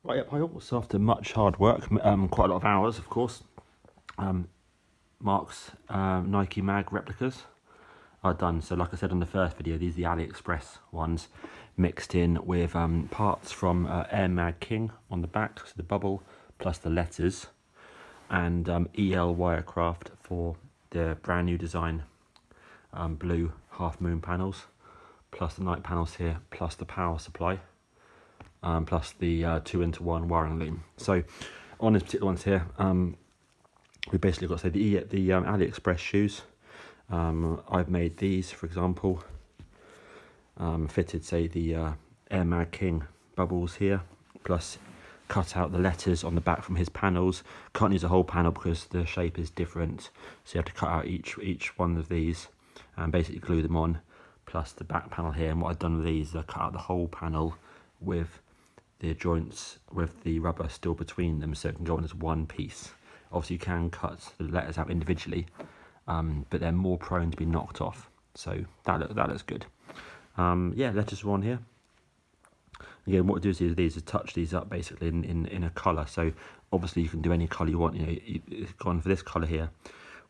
Right up, I also, after much hard work, quite a lot of hours of course, Mark's Nike Mag replicas are done. So like I said on the first video, these are the AliExpress ones mixed in with parts from Air Mag King on the back, so the bubble plus the letters, and EL Wirecraft for the brand new design blue half moon panels, plus the night panels here, plus the power supply. Plus the 2-into-1 wiring loom. So on these particular ones here, we basically got to say the AliExpress shoes. I've made these, for example, fitted say the Air Mag King bubbles here, plus cut out the letters on the back from his panels. Can't use a whole panel because the shape is different, so you have to cut out each one of these and basically glue them on, plus the back panel here. And what I've done with these is I cut out the whole panel with the joints with the rubber still between them, so it can go on as one piece. Obviously you can cut the letters out individually, but they're more prone to be knocked off, so that looks good. Yeah, letters are on here. Again, what we do is these is touch these up basically in a colour. So obviously you can do any colour you want. You know, you've gone for this colour here,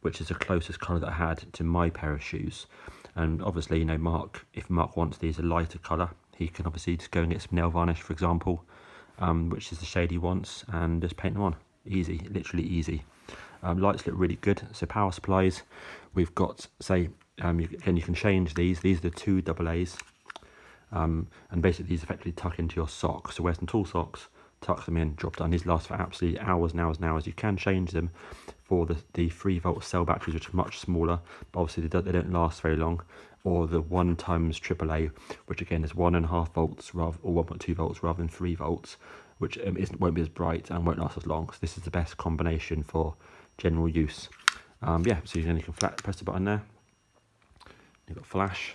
which is the closest colour that I had to my pair of shoes. And obviously, you know, if Mark wants these a lighter colour, he can obviously just go and get some nail varnish, for example, which is the shade he wants, and just paint them on. Easy, literally easy. Lights look really good. So power supplies, we've got, say, you can change these. These are the 2 AA's. And basically these effectively tuck into your socks. So wear some tall socks, tuck them in, drop down. These last for absolutely hours and hours and hours. You can change them for the 3-volt cell batteries, which are much smaller, but obviously they don't last very long. Or the 1 times AAA, which again is 1.5 volts or 1.2 volts rather than 3 volts, which won't be as bright and won't last as long. So this is the best combination for general use. Yeah, so you can press the button there. You've got flash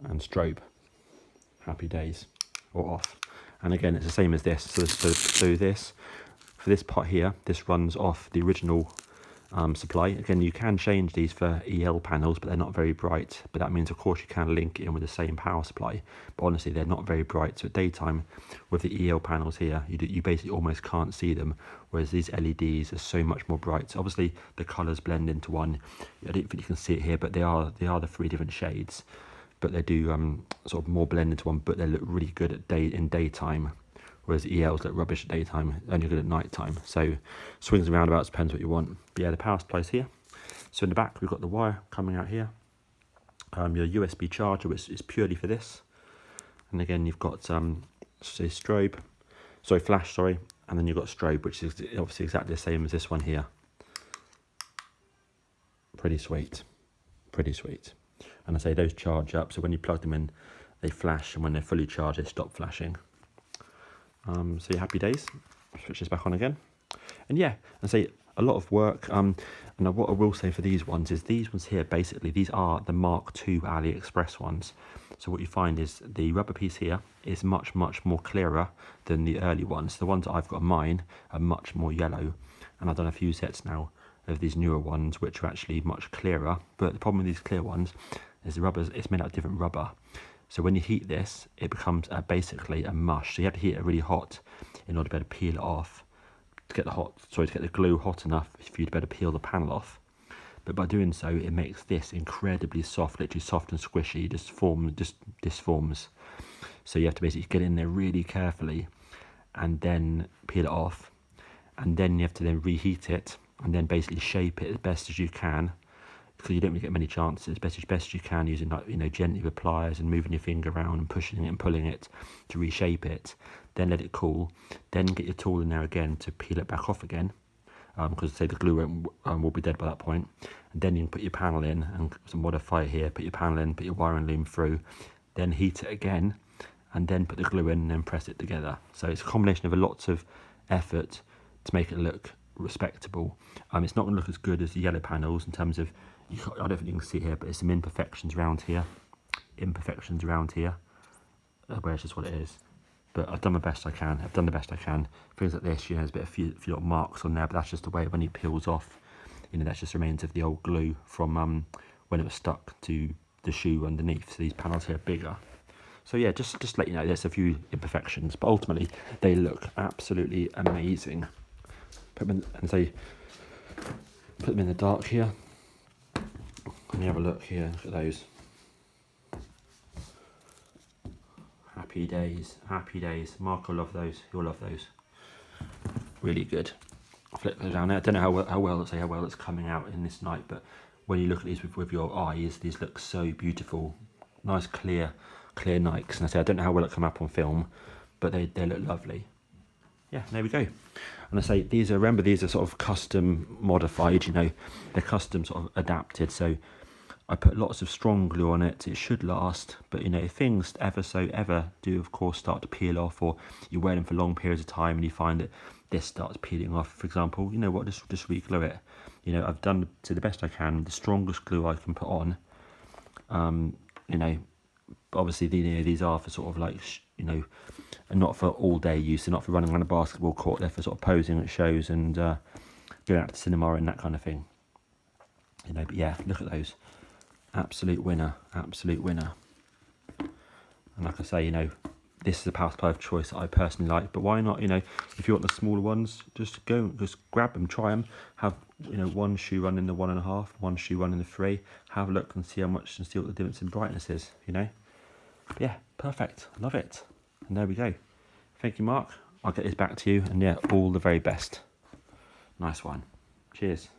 and strobe. Happy days, or off. And again, it's the same as this. So this, for this part here, this runs off the original supply. Again, you can change these for EL panels, but they're not very bright. But that means, of course, you can link it in with the same power supply. But honestly, they're not very bright. So at daytime, with the EL panels here, you basically almost can't see them. Whereas these LEDs are so much more bright. So obviously, the colours blend into one. I don't think you can see it here, but they are the 3 different shades. But they do sort of more blend into one. But they look really good in daytime. Whereas ELs look rubbish at daytime, only good at night time. So swings and roundabouts, depends what you want. But yeah, the power supply's here. So in the back, we've got the wire coming out here. Your USB charger, which is purely for this. And again, you've got say flash, and then you've got strobe, which is obviously exactly the same as this one here. Pretty sweet, pretty sweet. And I say those charge up, so when you plug them in, they flash, and when they're fully charged, they stop flashing. So your happy days. Switch this back on again, and yeah, and say a lot of work. And what I will say for these ones is these ones here, basically these are the Mark II AliExpress ones. So what you find is the rubber piece here is much more clearer than the early ones. The ones that I've got on mine are much more yellow, and I've done a few sets now of these newer ones which are actually much clearer. But the problem with these clear ones is the rubber is made out of different rubber. So when you heat this, it becomes basically a mush. So you have to heat it really hot in order to be able to peel it off, to get the glue hot enough for you to be able to peel the panel off. but by doing so, it makes this incredibly soft, literally soft and squishy, just disforms. So you have to basically get in there really carefully and then peel it off, and then you have to then reheat it and then basically shape it as best as you can, because you don't really get many chances. Best as you can, using, like, gently with pliers and moving your finger around and pushing it and pulling it to reshape it. Then let it cool. Then get your tool in there again to peel it back off again, because say the glue will be dead by that point. And then you can put your panel in and some modify it here. Put your panel in, put your wiring loom through, then heat it again, and then put the glue in and then press it together. So it's a combination of a lots of effort to make it look respectable. It's not going to look as good as the yellow panels in terms of, I don't think you can see here, but there's some imperfections around here, where it's just what it is. But I've done the best I can. Things like this, there's a few little marks on there, but that's just the way when it peels off. That's just remains of the old glue from when it was stuck to the shoe underneath. So these panels here are bigger. So yeah, just let you know, there's a few imperfections, but ultimately they look absolutely amazing. Put them in the dark here, and you have a look here. Look at those. Happy days. Mark will love those. You'll love those. Really good. I'll flip those down there. I don't know how well it's coming out in this light, but when you look at these with your eyes, these look so beautiful. Nice clear Nikes. And I say I don't know how well it come up on film, but they look lovely. Yeah, there we go. And I say these are sort of custom modified. They're custom sort of adapted. So I put lots of strong glue on it. It should last, but if things ever do, of course, start to peel off, or you wear them for long periods of time and you find that this starts peeling off, for example, just re-glue it. I've done to the best I can, the strongest glue I can put on. Obviously these are for sort of like, not for all day use. They're not for running around a basketball court. They're for sort of posing at shows and going out to cinema and that kind of thing. But yeah, look at those. Absolute winner. And like I say, this is a power supply of choice that I personally like, but why not, if you want the smaller ones, just grab them, try them, have, one shoe run in the 1.5, one shoe run in the 3, have a look and see how much, and see what the difference in brightness is, But yeah, perfect, love it. And there we go. Thank you, Mark. I'll get this back to you, and yeah, all the very best. Nice one. Cheers.